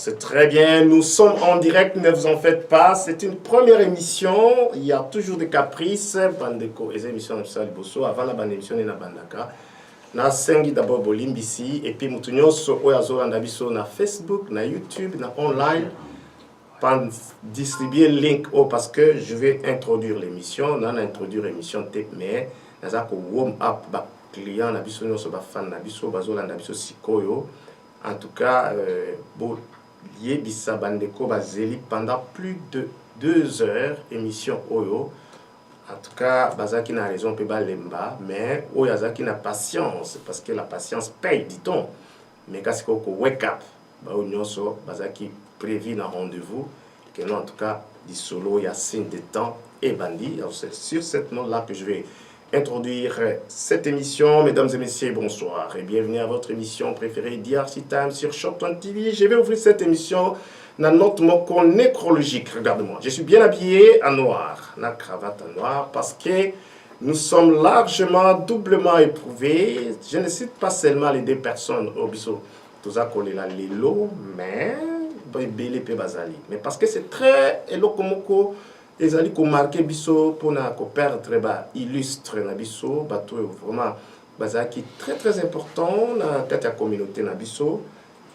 c'est très bien. Nous sommes en direct, ne vous en faites pas. C'est une première émission. Il y a toujours des caprices. Bandeko, les émissions de Sali Bosso. Avant la bande émission, il y a Bandaka. Na sengi d'abord bolimbisi. Et puis, nous so oyazo biso na Facebook, na YouTube, na online. Pour distribuer le link parce que je vais introduire l'émission. On a introduit l'émission, mais nous avons warm up client, na biso no so ba fan na biso bazo landa biso sikoyo. En tout cas, Yebisa Bandeko Bazeli pendant plus de 2 heures, émission Oyo. En tout cas, Bazaki n'a raison, peut pas lemba, mais Oyazaki n'a patience, parce que la patience paye, dit-on. Mais quand c'est qu'on wake up, Bazaki prévient un rendez-vous, que non, en tout cas, du solo, il y a signe de temps et bandit. C'est sur cette note-là que je vais introduire cette émission. Mesdames et messieurs, bonsoir et bienvenue à votre émission préférée DRC Time sur Short One TV. Je vais ouvrir cette émission dans notre mot nécrologique. Regarde-moi, je suis bien habillé en noir, la cravate en noir, parce que nous sommes largement, doublement éprouvés. Je ne cite pas seulement les 2 personnes au biso, tout ça qu'on est là, les lots, mais mais parce que c'est très éloquemoko. Les alliés qui ont marqué biso pour perdre illustre na biso bato vraiment bazaki très très important dans la communauté na biso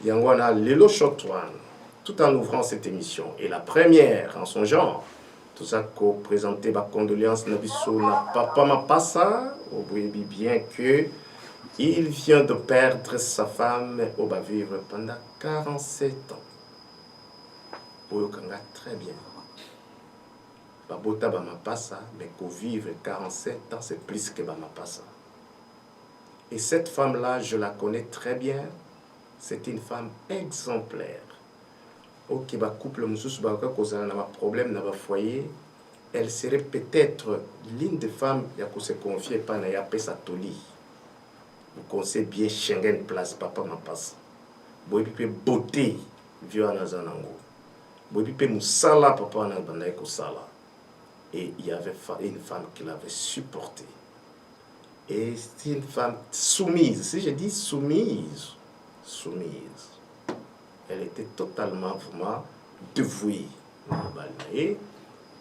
yangwana lelo short one tout en ouvrant cette émission et la première en son genre tout ça qu'on présentait ba condoléances na biso na papa Mapassa au bien que il vient de perdre sa femme au va vivre pendant 47 ans Boyokanga très bien. Babota Bamapassa, mais qu'au vivre 47 ans, c'est plus que Bamapassa. Et cette femme-là, je la connais très bien. C'est une femme exemplaire. Ok, bah couple mususu ba kozala na problème na ba foyer, elle serait peut-être l'une des femmes qui se confier pas na ya pesa toli. Vous connaissez bien Schengen place papa Mapassa. Boy pipe beauté vieux anazanango. Boy pipe musala papa na bandai ko sala. Et il y avait une femme qui l'avait supporté. Et c'est une femme soumise. Si je dis soumise, elle était totalement vraiment dévouée.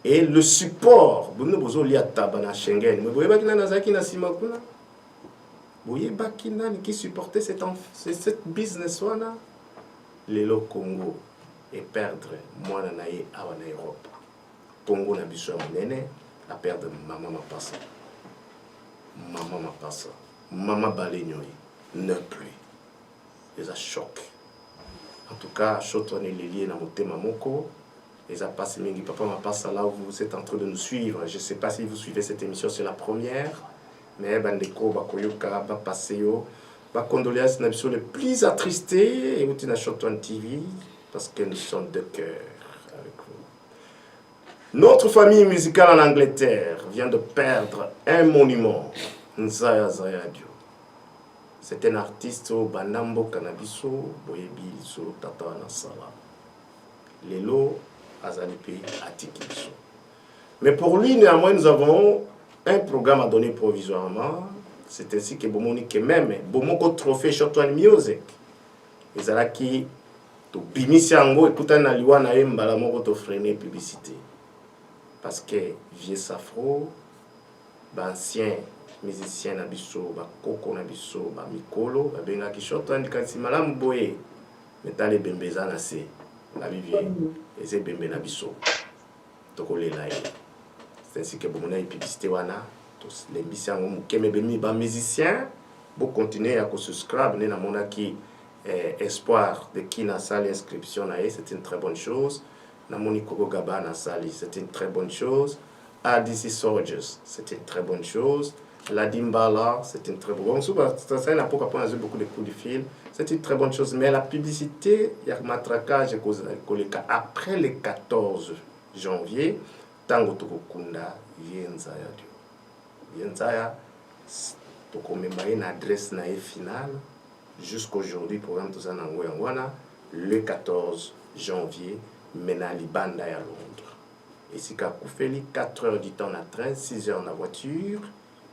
Et le support, vous voyez Schengen, vous voyez qui supportait cette business-là, le Congo, et perdre moi en Europe. Congo na biso monene la perte de maman Mapassa. Maman Mapassa. Maman Balenyoi ne plus. Les a choqué. En tout cas, Chotone les liés dans mon thème moko. Les a passé mingi papa Mapassa là où vous êtes en train de nous suivre. Je ne sais pas si vous suivez cette émission, c'est la première. Mais bandeko bakoyoka ba passer yo. Ba condoléances na biso les plus attristés et vous na Chotone TV parce que nous sommes de cœur. Notre famille musicale en Angleterre vient de perdre un monument, Nzaya Zayadio. C'est un artiste au Banambo Canabiso, Boyebi, so Tata Nasala. Lelo Azalipe Atikiso. Mais pour lui, néanmoins, nous avons un programme à donner provisoirement. C'est ainsi que Bomoni même, Bomoko Trophée Shotwan Music. Les Alaki, to Binisiango, écoutez, Naliwa Naem, Balamoko to freiner publicité. Parce que vieux Safro, ancien musicien nabiso, koko nabiso, mikolo, benga kishoto andikasi malamu boye, metale bembeza na se, la vivie, eze bembe nabiso, tokole la ye. C'est ainsi que bomona publicité wana, tous les musiciens mukeme bemi ba musicien, bo continuer à subscribe na mona ki espoir de qui na salle inscription na ye, c'est une très bonne chose. Namoni Kogo Gabana Sali, c'est une très bonne chose. ADC Soldiers, c'est une très bonne chose. La Dimbala, c'est une très bonne chose. Ça n'a pas beaucoup de coups de fil. C'est une très bonne chose. Mais la publicité, il y a un matraquage après le 14 janvier. Tango Tokokunda, Yenzaya. Yenzaya, pour une adresse finale. Jusqu'aujourd'hui, programme tout ça le 14 janvier. Menali Banda à Londres. Et si Kakoufeli, 4 heures du temps en train, 6 heures en voiture,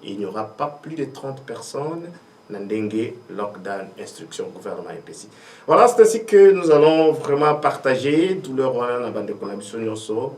et il n'y aura pas plus de 30 personnes, Nandenge, lockdown, instruction, gouvernement EPC. Voilà, c'est ainsi que nous allons vraiment partager tout le roi dans la bande de Konabisonyoso.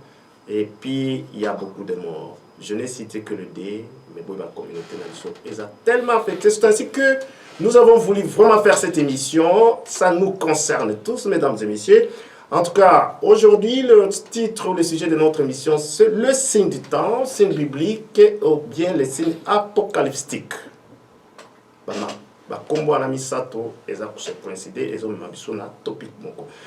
Et puis, il y a beaucoup de morts. Je n'ai cité que le D, mais bon, la communauté n'a a tellement affecté. C'est ainsi que nous avons voulu vraiment faire cette émission. Ça nous concerne tous, mesdames et messieurs. En tout cas, aujourd'hui, le titre ou le sujet de notre émission, c'est le signe du temps, signe biblique ou bien les signes apocalyptiques.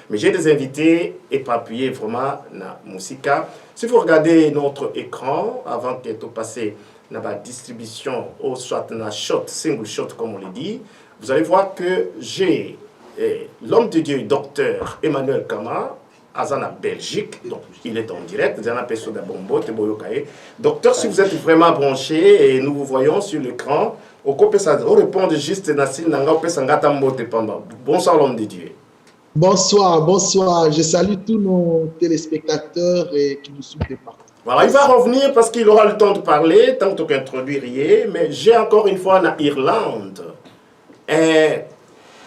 Mais j'ai des invités éparpillés vraiment na musica. Si vous regardez notre écran avant que tu passer dans la distribution ou soit na shot, single shot comme on le dit, vous allez voir que j'ai l'homme de Dieu, docteur Emmanuel Kama, Azana Belgique, donc il est en direct, docteur, si vous êtes vraiment branché et nous vous voyons sur l'écran, on répond juste bonsoir l'homme de Dieu. Bonsoir, bonsoir. Je salue tous nos téléspectateurs qui nous suivent de partout. Voilà, il va revenir parce qu'il aura le temps de parler, tant qu'introduire rien, mais j'ai encore une fois en Irlande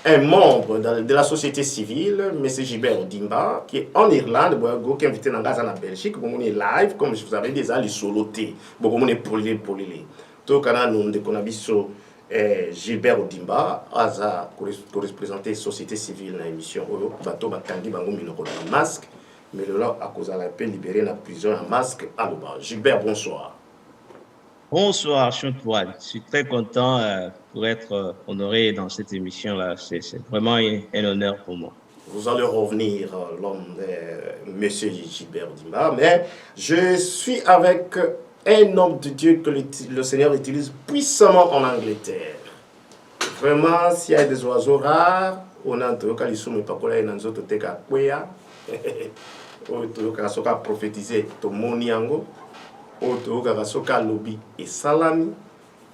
un membre de la société civile, M. Gilbert Odimba, qui est en Irlande, qui est invité dans la Belgique, qui est live, comme je vous avais dit, les solotés, qui est polylé. Tout le Canada, nous avons Gilbert Odimba, qui représente la société civile dans l'émission, qui a masque, mais là, à cause de la paix libérée dans la prison, un masque à l'oba. Gilbert, bonsoir. Bonsoir, Chantoine. Je suis très content pour être honoré dans cette émission-là. C'est vraiment un honneur pour moi. Vous allez revenir, l'homme de M. Gilbert Odimba, mais je suis avec un homme de Dieu que le Seigneur utilise puissamment en Angleterre. Vraiment, s'il y a des oiseaux rares, on a un peu de prophétiser Tomoniango. Otoyoka soka lobby et salami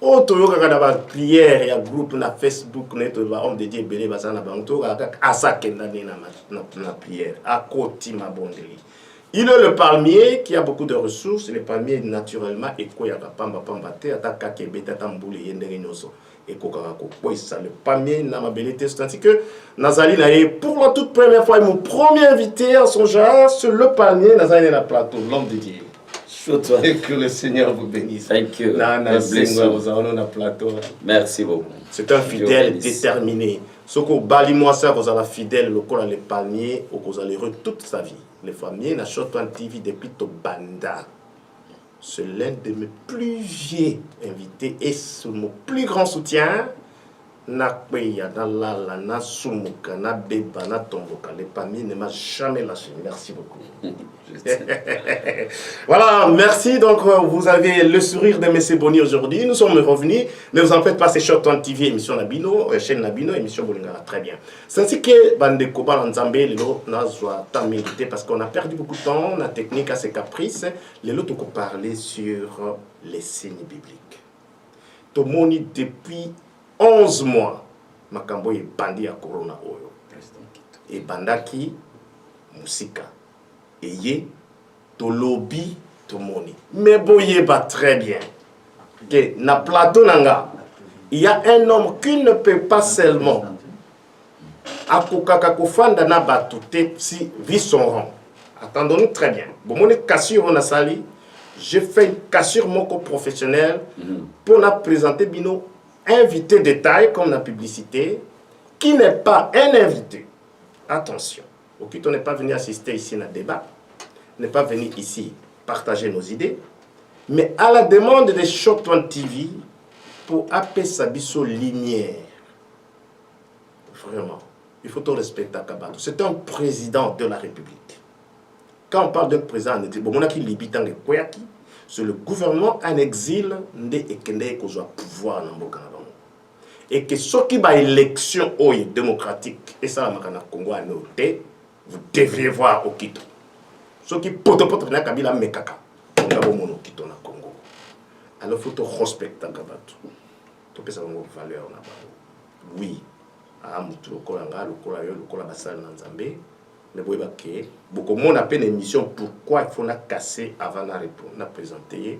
otoyoka na ba prière ya groupe na Facebook neto ba homme de Dieu belé basana ba otoyoka asakenda na prière à côté ma bondeli. Il est le palmier qui a beaucoup de ressources, le palmier naturellement ekoyaka pamba pamba te ataka kebeta tambule yendere nyoso ekokaka ko ça le palmier na mabelité c'est que nazali na pour la toute première fois mon premier invité à son genre sur le palmier nazali na plateau l'homme de Dieu. Que le Seigneur vous bénisse. Thank you. Merci beaucoup. C'est un fidèle déterminé. Ce que Bali moi ça vous avez fidèle le col les palmiers ou vous allez toute sa vie. Les palmiers n'achètent un TV depuis to banda. C'est l'un de mes plus vieux invités et mon plus grand soutien. Na sumuka, na beba, na tomboka. Les palmiers ne m'a jamais lâché. Merci beaucoup. Voilà, merci. Donc, vous avez le sourire de M. Boni aujourd'hui. Nous sommes revenus. Ne vous en faites pas, c'est Shot on TV, émission Nabino, chaîne Nabino, émission Bolingara. Très bien. C'est ainsi que Bande Koba Nzambe, Lelo, n'a pas mérité parce qu'on a perdu beaucoup de temps, la technique a ses caprices. Lelo, tu peux parler sur les signes bibliques. Tomoni, depuis 11 mois, makambo est bandi à corona oyo. Et bandaki musika. Et yé to lobby to moni. Mais boye ba très bien. Que na plateau nanga, il y a un homme qui ne peut pas seulement akokaka kofanda na batute si vit son rang. Attendons-nous très bien. Bon mon cassure on a sali. J'ai fait une cassure moko professionnelle pour la présenter bino invité de taille comme la publicité, qui n'est pas un invité. Attention, on n'est pas venu assister ici à un débat, n'est pas venu ici partager nos idées, mais à la demande de Shot on TV pour appeler Sabiso Lumière. Vraiment, il faut tout respecter à Kabato. C'est un président de la République. Quand on parle d'un président, c'est le gouvernement en exil et pouvoir dans le Canada. Et que ce qui va élection démocratique, et ça, Congo a noté, vous devriez voir au Quito. Ce qui peut être un Kabila Mekaka, on a au Quito na Congo. Alors il faut respecter Kabato. Tu peux savoir une valeur. Oui, à Moutou, le Kolanga, le Kolayo, le Kolabasal Nanzambe. Mais vous voyez que beaucoup de monde a fait une émission pourquoi il faut la casser avant de la présenter.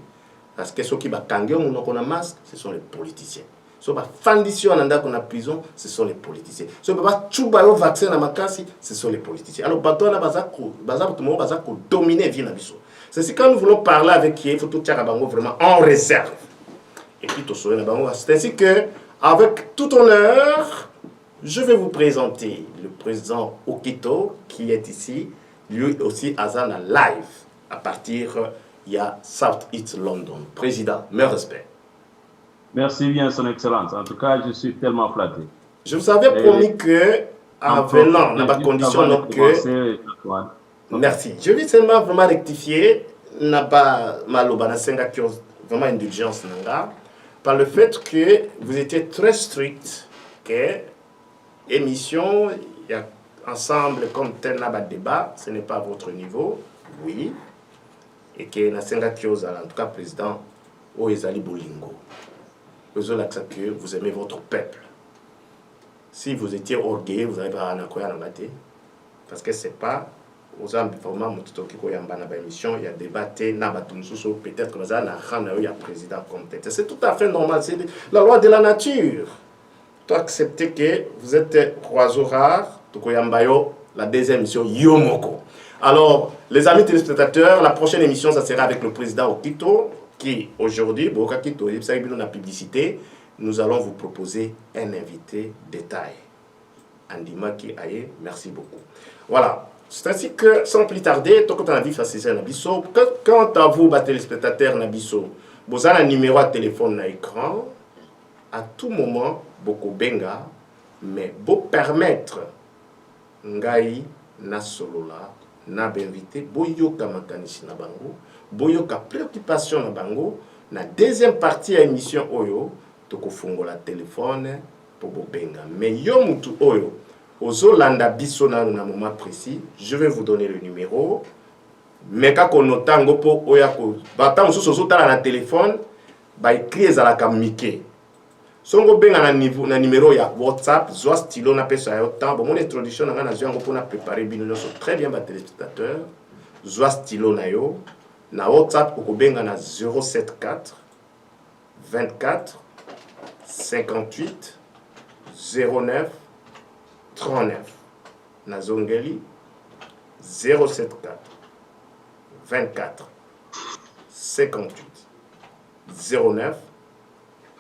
Parce que ceux qui va kanguer on a masque, ce sont les politiciens. So ba fandisio nanda qu'on a prison, ce sont les politiciens. So ba chuba yo vaccin na makasi, ce sont les politiciens. Alors bato na bazako dominer vie na biso. C'est si quand nous voulons parler avec qui, il faut tout tirer bango vraiment en réserve. Et puis tout ça na bango. C'est ainsi que avec tout honneur, je vais vous présenter le président Okito qui est ici, lui aussi Azana live à partir il y a South East London. Président, mes respects. Merci bien, Son Excellence. En tout cas, je suis tellement flatté. Je vous avais promis que, en venant, dans ma condition, donc que... Merci. Je vais seulement vraiment rectifier, n'a pas malobana senga qui ont vraiment indulgence nanga, par le fait que vous étiez très strict, que émission, il y a ensemble comme tel n'a pas de débat, ce n'est pas à votre niveau, oui, et que na senga qui ont, en tout cas, président, Oezali Bolingo. Vous avez que vous aimez votre peuple. Si vous étiez orgueilleux, vous n'avez pas à parce que ce n'est pas aux hommes vraiment émission, il y a débatté, peut-être que vous avez un président comme tête. C'est tout à fait normal, c'est la loi de la nature. Tu accepter que vous êtes oiseau rare, la deuxième émission, Yomoko. Alors, les amis téléspectateurs, la prochaine émission, ça sera avec le président Okito, qui aujourd'hui, la publicité, nous allons vous proposer un invité détail. Andima qui aille, merci beaucoup. Voilà, c'est ainsi que sans plus tarder, quand on a vu facile Nabiso, quant à vous, téléspectateurs Nabiso, vous avez un numéro de téléphone à l'écran, à tout moment, beaucoup benga, mais beau permettre ngai na solola na invité, boyoka makanisi na bango. Boyoka préoccupation na bango na deuxième partie à émission oyo toko fungola téléphone pour bobenga mais yo mutu oyo ozolanda biso na moment précis je vais vous donner le numéro mais ka konotango po oya ko bata mususu ozotala na téléphone ba écrit ezalaka mike songo benga na niveau na numéro ya WhatsApp zwa stylo na pesa yo temps bon mon introduction na na zwango pour na préparer bino très bien ba téléspectateurs zwa stylo na yo na WhatsApp okobenga na 074 24 58 09 39 na zongeli 074 24 58 09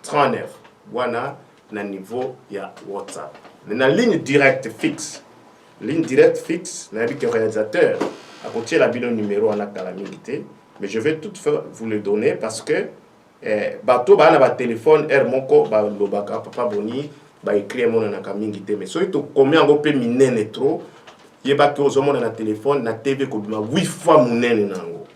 39 wana na niveau ya WhatsApp na ligne directe fixe na avec le réalisateur à côté la bino numéro en a calamité mais je vais toutefois vous le donner parce que bato ba na ba téléphone moko ba lobaka papa boni ba écrire mon na kamingité mais so to combien ngo pe minene trop yeba que ozomona na téléphone na TV ko bima 8 fois munene nango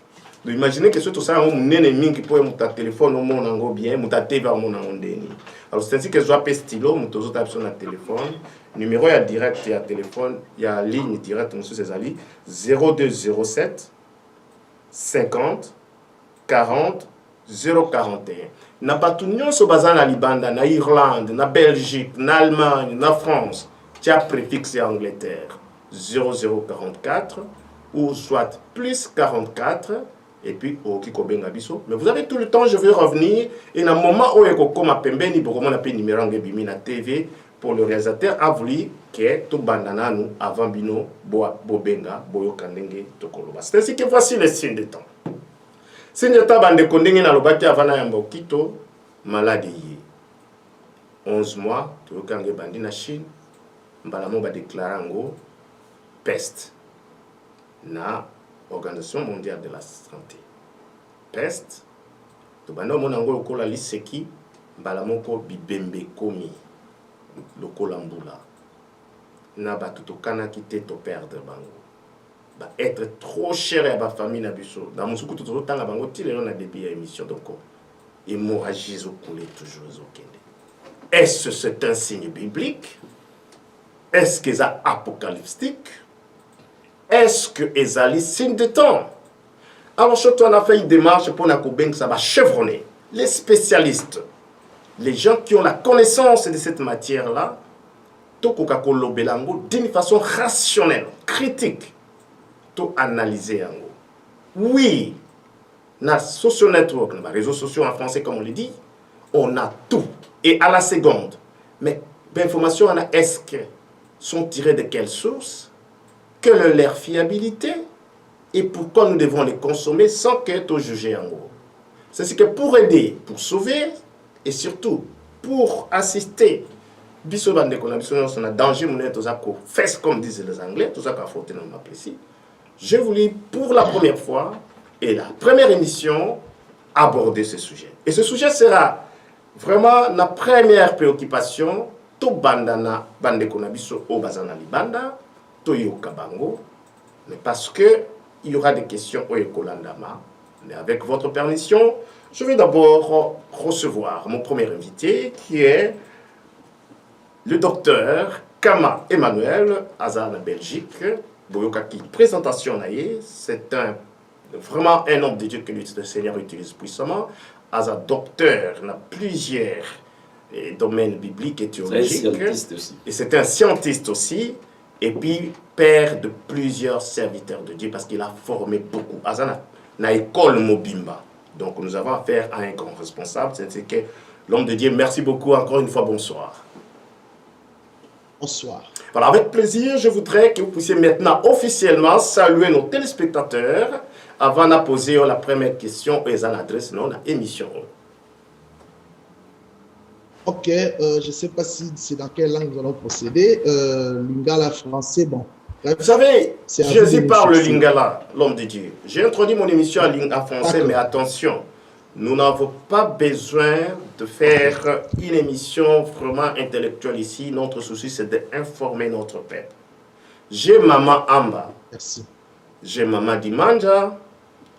donc imaginez que surtout ça ngo munene mingi po muta téléphone mo nango bien muta TV mo nango ndeni alors c'est ainsi que je appelle stylo muto zo tape sur na téléphone numéro ya direct ya téléphone ya ligne directe monsieur Césali 0207 50 40 041 na batu nyonso baza na libanda na Irlande na Belgique na Allemagne na France tia préfixe ya Angleterre 0044 ou soit plus 44 et puis oki kobenga biso mais vous avez tout le temps je vais revenir et na moment où eko koma pembeni bokomo na pe numéro ngebimi na TV pour le réalisateur a voulu que tout bandana nous avant bino bobenga boyoka ndenge tokoloba c'est ainsi que voici les signes de temps. Signe de temps bande kondenge na lobaki avana yamba Okito maladie 11 mois toyokange bandi na Chine mbala mo ba déclarer ngo peste na Organisation mondiale de la santé peste to banda mo nango lokola liseki mbala moko bibembe komi lokola mbula na batu tokana kite to perdre bango ba être trop cher à ba famille na biso dans musuku to tanga bango tilelo na début ya émission donc hémorragie zo couler toujours zo kende. Est-ce c'est un signe biblique? Est-ce que c'est apocalyptique? Est-ce que ezali signe de temps? Alors surtout on a fait une démarche pour na kobenga ça va chevronner les spécialistes, les gens qui ont la connaissance de cette matière là tokoka kolobelango d'une façon rationnelle, critique. To analyser yango. Oui, na social network, na réseaux sociaux en français comme on le dit, on a tout. Et à la seconde, mais l'information, est-ce que sont tirées de quelles sources? Quelle est leur fiabilité? Et pourquoi nous devons les consommer sans qu'être jugés en gros? C'est ce que pour aider, pour sauver, et surtout pour assister, biso bande qu'on a danger mon fesse comme disent les Anglais, tout ça qu'a fauté dans ma précis. Je voulais pour la première fois et la première émission aborder ce sujet. Et ce sujet sera vraiment la première préoccupation to bandana bande qu'on a biso au bazana libanda to yokabango, mais parce que il y aura des questions au Ekolandama. Mais avec votre permission, je vais d'abord recevoir mon premier invité qui est le docteur Kama Emmanuel, Azan Belgique. Boyokaki, présentation naïe, c'est vraiment un homme de Dieu que le Seigneur utilise puissamment. Azan docteur dans plusieurs domaines bibliques et théologiques. Et c'est un scientiste aussi. Et puis, père de plusieurs serviteurs de Dieu parce qu'il a formé beaucoup. Azana, na école Mobimba. Donc, nous avons affaire à un grand responsable. C'est que l'homme de Dieu, merci beaucoup. Encore une fois, bonsoir. Bonsoir. Voilà, avec plaisir, je voudrais que vous puissiez maintenant officiellement saluer nos téléspectateurs avant de poser la première question et à l'adresse de notre émission. Ok, je ne sais pas si c'est dans quelle langue nous allons procéder. Lingala français, bon. Vous savez, Jésus parle le Lingala, l'homme de Dieu. J'ai introduit mon émission en français, mais attention, nous n'avons pas besoin de faire une émission vraiment intellectuelle ici. Notre souci, c'est d'informer notre peuple. J'ai maman Amba. Merci. J'ai maman Dimanja.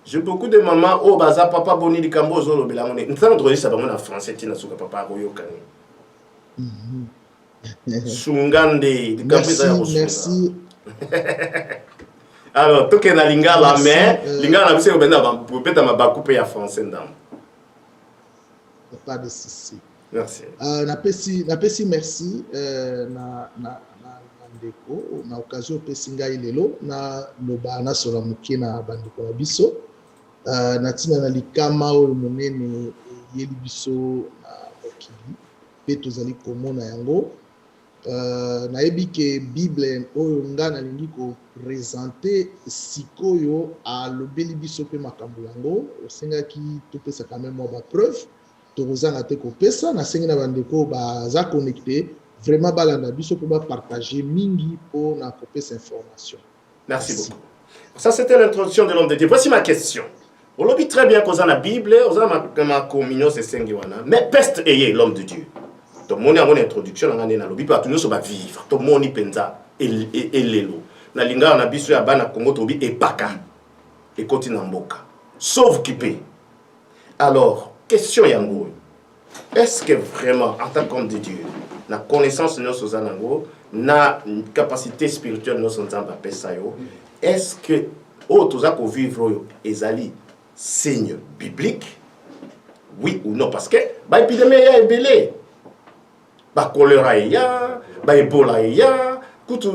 J'ai beaucoup de mamans. Oh, baza papa boni di kambo zolo belamone. Nous allons introduire ça en français. Tina suka papa royo kani. Sungande. Merci. Alors, tout est dans Lingala, mais Lingala, vous savez, vous pouvez mettre ma coupe en français. Pas de souci. Merci. Napesi merci na ndeko na occasion pesi ngai lelo na loba na sola muke na bandeko na biso na tina na likama oyo monene yeli biso na mokili pe tozali komona yango nayebi ke bible oyo nga nalingi kopresente sikoyo alobeli biso mpe makambo yango osengaki topesa quand même mwa bapreuve tokozanga te kopesa nasengi na bandeko baza connecté vraiment balanda biso mpe bapartage mingi mpo na kopesa information. Merci beaucoup. Ça c'était l'introduction de l'homme de Dieu. Voici ma question. On le dit très bien qu'on a la Bible, on a ma communion c'est sengiwana, mais peste ayé l'homme de Dieu. Donc mon introduction on a na lobi pa tout va vivre. To moni penza et lelo. Na linga na biso ya bana Congo tobi et paka. Et continue mboka. Sauf kipé. Alors, question yango. Est-ce que vraiment en tant qu'homme de Dieu, la connaissance de nos zanango, na capacité spirituelle de nos nzamba pesayo, est-ce que autres ako vivre ezali signe biblique? Oui ou non? Parce que ba épidémie ya ebelé. Ba choléra ya, ba Ebola ya, kutu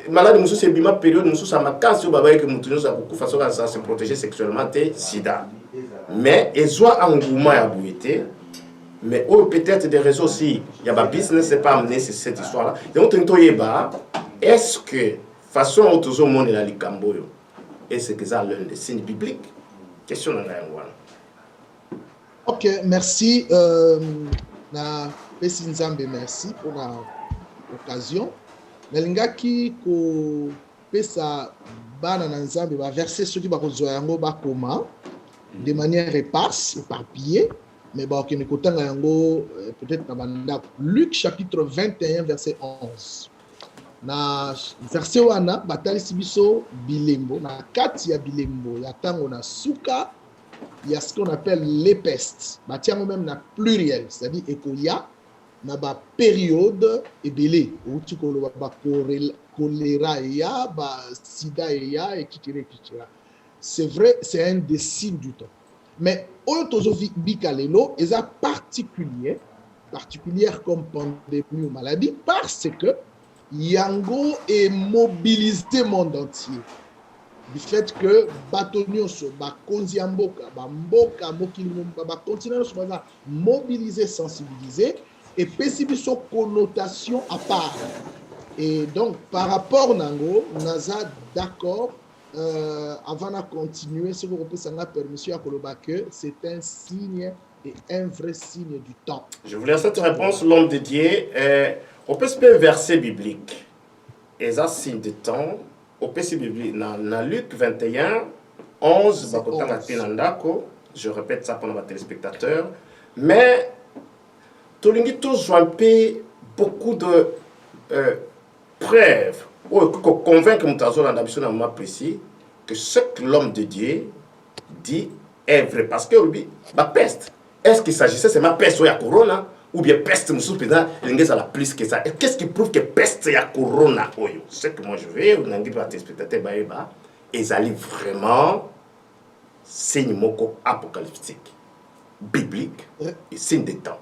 malade musu se bima période musu sa makasi ba ba ke mutu no sa kufa so ka se protéger sexuellement te sida. Mais ezwa engouement ya bouité. Mais oh, peut-être des réseaux aussi, il y a un business, c'est pas amené cette histoire-là. Donc, est-ce que, façon dont tout le monde est là, est-ce que ça l'un des signes bibliques? Question de la. Ok, merci. Na Pesi Nzambe, merci pour l'occasion. Nalingaki ko pesa bana na Nzambe ba verser ceux qui ba kozwa yango ba koma de manière éparse, éparpillée. Mais bon, peut-être Luc chapitre 21, verset 11. Na verset wana, batali sibiso bilembo, na kati ya bilembo, ya tango na suka, il y a ce qu'on appelle les pestes. Batiango même na pluriel, c'est-à-dire ekoya, na ba période ebele, ou tu kolo ba choléra ya, ba sida ya, et kitira. C'est vrai, c'est un des signes du temps. Mais autozovi bikalelo est particulière comme pandémie ou maladie parce que Yango est mobilisé le monde entier. du fait que bato nyonso bakonzi ya mboka bamboka mokili bakontinent nyonso baza mobiliser sensibiliser epesi biso connotation à part. Et donc par rapport nango naza d'accord avant de continuer, si vous reprenez la permission à Koloba que c'est un signe et un vrai signe du temps. Je voulais cette réponse, l'homme de Dieu. On peut se faire un verset biblique. Et ça, signe de temps. On peut se biblique. Dans Luc 21, 11, je répète ça pour nos téléspectateurs. Mais, tout le monde joue un peu beaucoup de preuves. Pour convaincre mon précis que ce que l'homme de Dieu dit est vrai. Parce que ma peste, est-ce qu'il s'agissait de ma peste ou de corona ou bien peste, à la plus que ça. Qu'est-ce qui prouve que peste et corona? Ce que moi je veux, on a dit à tes spectateurs, ils allaient vraiment signe apocalyptique, biblique et signe des temps.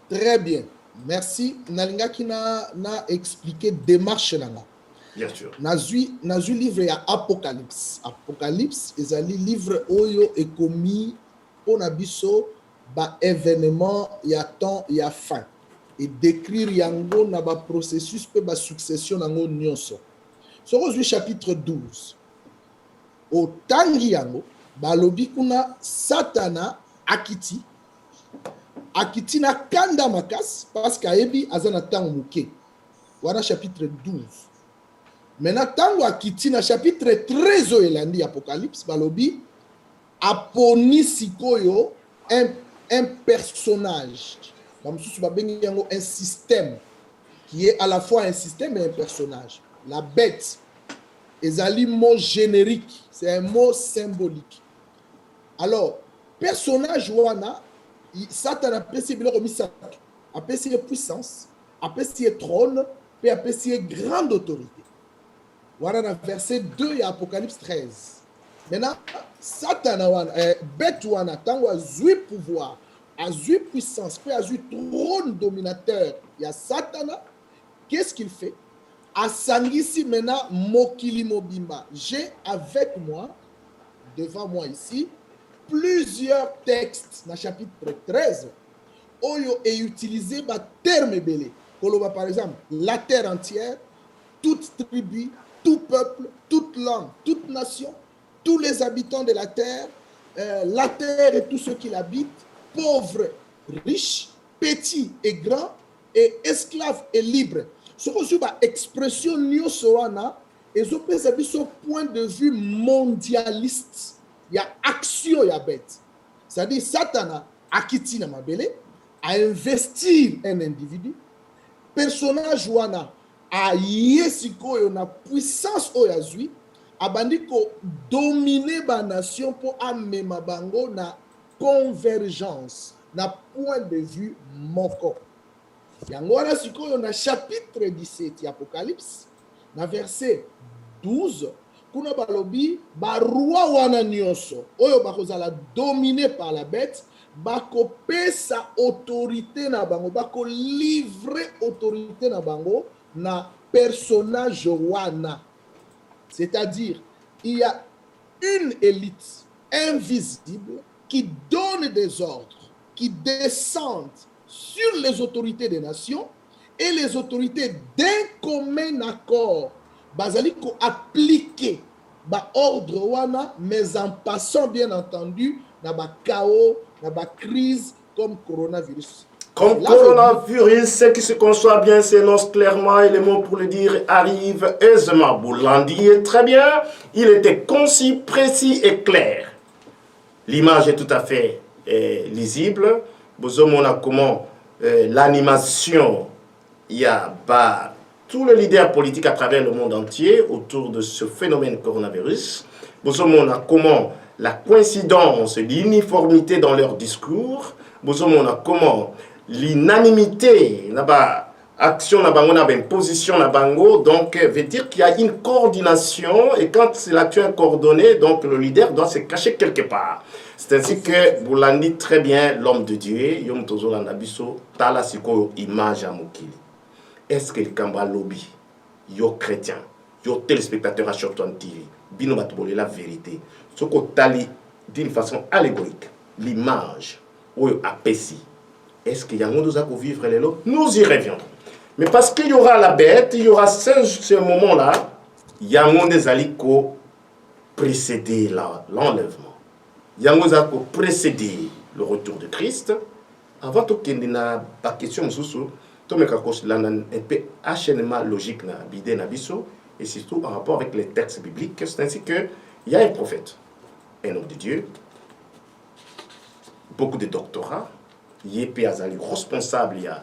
Très bien. Merci. Nalinga qui n'a expliqué démarche là. Bien sûr. Nazui livre ya Apocalypse. Apocalypse est un livre oyo et commis pour nabiso ba événement ya temps ya fin et décrire yango na ba processus pe ba succession nango nyonso. Sorozu chapitre 12. Au tangi yango ba lobi kuna Satana akiti na kanda makas parce qu'aebi azana tango muke. Voilà chapitre 12. Maintenant, tango akiti na chapitre 13 elandi Apocalypse balobi aponi sikoyo un personnage. Un système qui est à la fois un système et un personnage. La bête est un mot générique, c'est un mot symbolique. Alors, personnage wana Satan a apprécié puissance, apprécié trône, et apprécié grande autorité. Voilà dans verset 2 et Apocalypse 13. Maintenant, Satan bête wana tango azui pouvoir, azui puissance, puis azui trône dominateur. Il y a Satan. Qu'est-ce qu'il fait? Asangisi maintenant mokili mobimba. J'ai avec moi, devant moi ici, plusieurs textes dans le chapitre 13 oyo est utilisé par terme belé. Par exemple, la terre entière, toute tribu, tout peuple, toute langue, toute nation, tous les habitants de la terre et tous ceux qui l'habitent, pauvres, riches, petits et grands, et esclaves et libres. Ce que je expression nyosoana et je peux sur point de vue mondialiste. Il y a action, il y a bête. C'est-à-dire, Satana a quitté na mabele, a investi un individu, personnage wana a yesiko yo na puissance oyazui, a bandi ko dominer ba nation pour amema bango na convergence, na point de vue moko. Yango wana siko yo na chapitre 17 Apocalypse, na verset 12, kuna balobi ba roi wana nyonso oyo bakozala dominé par la bête bako pesa autorité na bango bako livrer autorité na bango na personnage wana, c'est-à-dire il y a une élite invisible qui donne des ordres qui descendent sur les autorités des nations et les autorités d'un commun accord bazali ko appliquer ba ordre wana, mais en passant bien entendu na ba chaos, na ba crise comme coronavirus. Comme coronavirus, ce qui se conçoit bien s'énonce clairement et les mots pour le dire arrivent aisément. Boulandi est très bien, il était concis, précis et clair. L'image est tout à fait lisible. On a comment l'animation, il y a tous les leaders politiques à travers le monde entier autour de ce phénomène coronavirus. On a comment la coïncidence, l'uniformité dans leur discours. On a comment l'unanimité, action, position, donc veut dire qu'il y a une coordination et quand l'action est coordonnée, donc le leader doit se cacher quelque part. C'est ainsi que Boulandi très bien l'homme de Dieu, Yom Tozo Landabiso, Tala Siko image à Mokili. Est-ce que le Kamba lobby, yo chrétien, yo téléspectateur à Shortone TV bino batubole la vérité ce qu'on tali d'une façon allégorique l'image ou apesi est-ce qu'il y a un monde à vivre les lots nous y reviendrons mais parce qu'il y aura la bête il y aura ce moment là il y a un monde des aliko précéder l'enlèvement il y a un monde à précéder le retour de Christ avant tout qu'il n'y a pas question sous tout me kakos là un peu enchaînement logique na bidé na biso et surtout en rapport avec les textes bibliques c'est ainsi que il y a un prophète un homme de Dieu beaucoup de doctorats yépe azali responsable il y a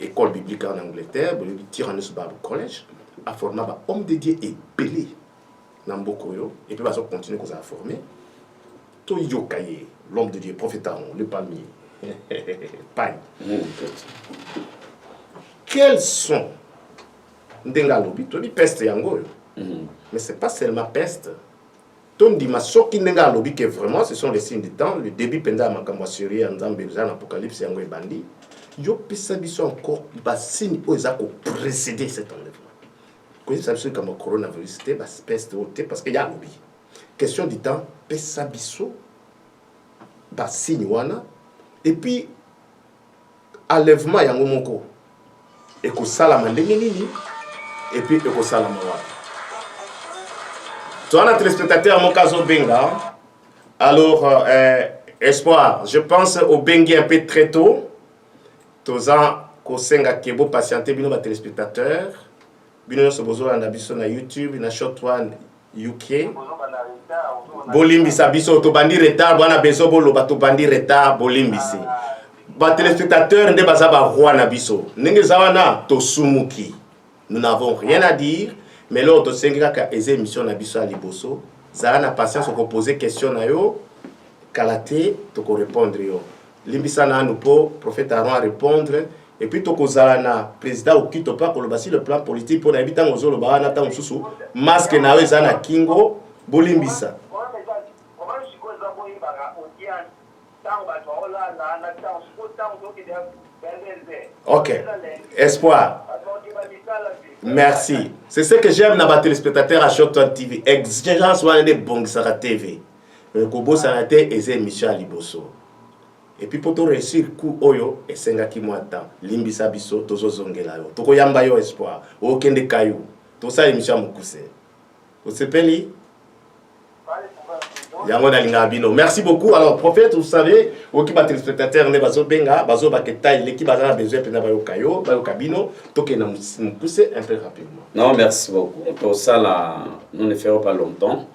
école biblique en Angleterre le Tyrannus Bible College a formé un homme de Dieu et belé nambokoyo et puis va continuer à former to yokaye l'homme de Dieu prophète Aaron le palmier paille. Quels sont ndengalobi to di peste yango mais c'est pas seulement peste ton di masoki ndengalobi que vraiment ce sont les signes du temps le début pendant makambo série en Nzambe dans l'apocalypse yango ebandi yo pesa biso encore ba signe o ezako précéder cet enlèvement ko ça c'est comme coronavirus c'était ba peste parce que y a lobi question du temps pesa biso ba signe wana et puis enlèvement yango moko et que salama ndenge nini et puis que salama wa toi la téléspectateur mon caso benga alors espoir je pense au bengi un peu très tôt toza ko senga kebo patienter bino ba téléspectateur bino so bozo na biso na YouTube na Short One UK bolimbisa biso to bandi retard bwana bezo bolo ba to bandi retard bolimbisi ba téléspectateurs nde baza ba roi na biso ndenge zawana to sumuki nous n'avons rien à dire mais lors de senga ka eze émission na biso à liboso za na patience ko poser question na yo kalate to ko répondre yo limbisa na nous po prophète Aaron à répondre et puis to ko zala na président okito pa ko lobasi le plan politique pour na habitants ozo loba na ta mususu masque na yo za na kingo bolimbisa ok espoir merci c'est ce que j'aime dans les téléspectateurs à Shortone TV exigence wana de Bongisaka TV ko bosa te eze émission à liboso et puis pour to réussir coup oyo esenga ki mwata limbisa biso tozo zongela yo toko yamba yo espoir o kende kayu to sa émission mukuse o sepeli yango na linga bino merci beaucoup alors prophète vous savez oki ba téléspectateur ne bazo benga bazo ba ketail l'équipe a besoin pena ba yo kayo ba yo kabino toke na mukuse un peu rapidement non merci beaucoup pour ça là nous ne ferons pas longtemps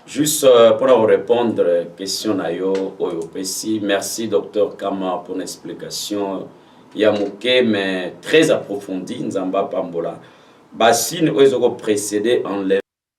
juste pour vous répondre question na yo oyo pesi merci docteur Kama pour l'explication yamuke mais très approfondie nzamba pambola basine oyo ko précéder enlève